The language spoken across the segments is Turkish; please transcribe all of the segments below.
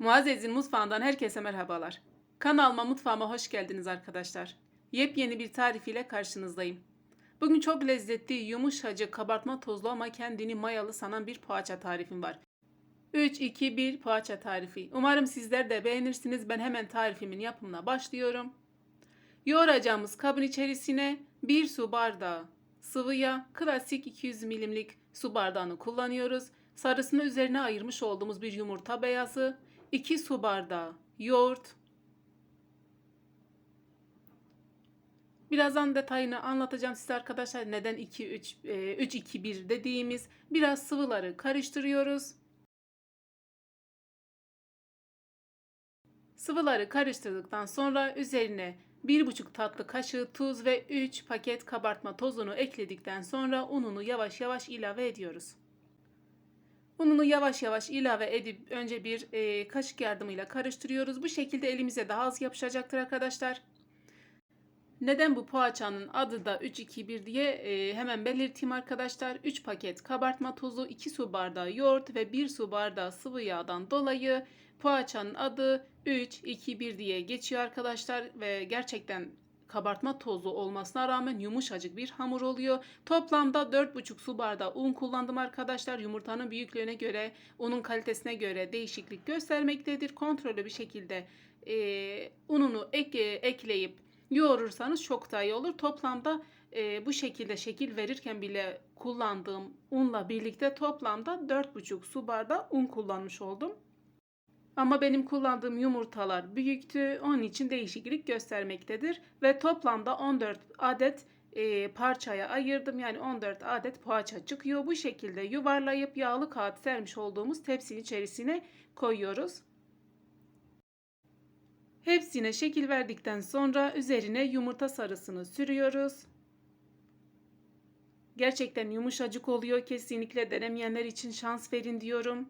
Muazzez'in mutfağından herkese merhabalar. Kanalıma, mutfağıma hoş geldiniz arkadaşlar. Yepyeni bir tarif ile karşınızdayım. Bugün çok lezzetli, yumuşacık, kabartma tozlu ama kendini mayalı sanan bir poğaça tarifim var. 3-2-1 poğaça tarifi. Umarım sizler de beğenirsiniz. Ben hemen tarifimin yapımına başlıyorum. Yoğuracağımız kabın içerisine 1 su bardağı sıvı yağ, klasik 200 milimlik su bardağını kullanıyoruz. Sarısını üzerine ayırmış olduğumuz bir yumurta beyazı, 2 su bardağı yoğurt. Birazdan detayını anlatacağım size arkadaşlar. Neden 3-2-1 dediğimiz. Biraz sıvıları karıştırıyoruz. Sıvıları karıştırdıktan sonra üzerine 1,5 tatlı kaşığı tuz ve 3 paket kabartma tozunu ekledikten sonra ununu yavaş yavaş ilave ediyoruz. Ununu yavaş yavaş ilave edip önce bir kaşık yardımıyla karıştırıyoruz. Bu şekilde elimize daha az yapışacaktır arkadaşlar. Neden bu poğaçanın adı da 3-2-1 diye hemen belirteyim arkadaşlar. 3 paket kabartma tozu, 2 su bardağı yoğurt ve 1 su bardağı sıvı yağdan dolayı poğaçanın adı 3-2-1 diye geçiyor arkadaşlar. Ve gerçekten kabartma tozu olmasına rağmen yumuşacık bir hamur oluyor. Toplamda 4,5 su bardağı un kullandım arkadaşlar. Yumurtanın büyüklüğüne göre, unun kalitesine göre değişiklik göstermektedir. Kontrollü bir şekilde ununu ekleyip yoğurursanız çok daha iyi olur. Toplamda bu şekilde şekil verirken bile kullandığım unla birlikte toplamda 4,5 su bardağı un kullanmış oldum. Ama benim kullandığım yumurtalar büyüktü. Onun için değişiklik göstermektedir. Ve toplamda 14 adet parçaya ayırdım. Yani 14 adet poğaça çıkıyor. Bu şekilde yuvarlayıp yağlı kağıt sermiş olduğumuz tepsinin içerisine koyuyoruz. Hepsine şekil verdikten sonra üzerine yumurta sarısını sürüyoruz. Gerçekten yumuşacık oluyor. Kesinlikle denemeyenler için şans verin diyorum.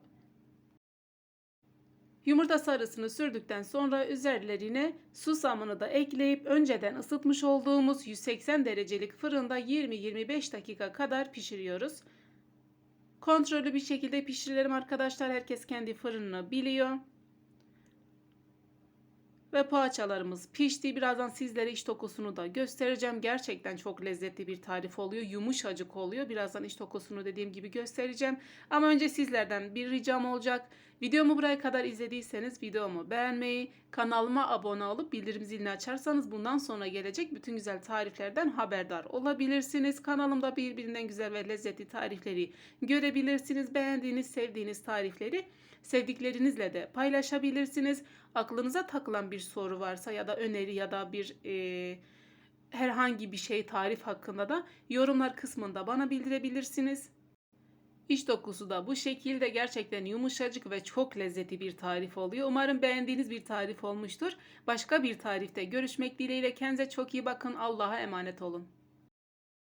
Yumurta sarısını sürdükten sonra üzerlerine susamını da ekleyip önceden ısıtmış olduğumuz 180 derecelik fırında 20-25 dakika kadar pişiriyoruz. Kontrollü bir şekilde pişirelim arkadaşlar. Herkes kendi fırınını biliyor. Ve poğaçalarımız pişti. Birazdan sizlere iç dokusunu da göstereceğim. Gerçekten çok lezzetli bir tarif oluyor. Yumuşacık oluyor. Birazdan iç dokusunu dediğim gibi göstereceğim. Ama önce sizlerden bir ricam olacak. Videomu buraya kadar izlediyseniz videomu beğenmeyi, kanalıma abone olup bildirim zilini açarsanız bundan sonra gelecek bütün güzel tariflerden haberdar olabilirsiniz. Kanalımda birbirinden güzel ve lezzetli tarifleri görebilirsiniz. Beğendiğiniz, sevdiğiniz tarifleri sevdiklerinizle de paylaşabilirsiniz. Aklınıza takılan bir soru varsa ya da öneri ya da bir herhangi bir şey tarif hakkında da yorumlar kısmında bana bildirebilirsiniz. İç dokusu da bu şekilde gerçekten yumuşacık ve çok lezzetli bir tarif oluyor. Umarım beğendiğiniz bir tarif olmuştur. Başka bir tarifte görüşmek dileğiyle. Kendinize çok iyi bakın. Allah'a emanet olun.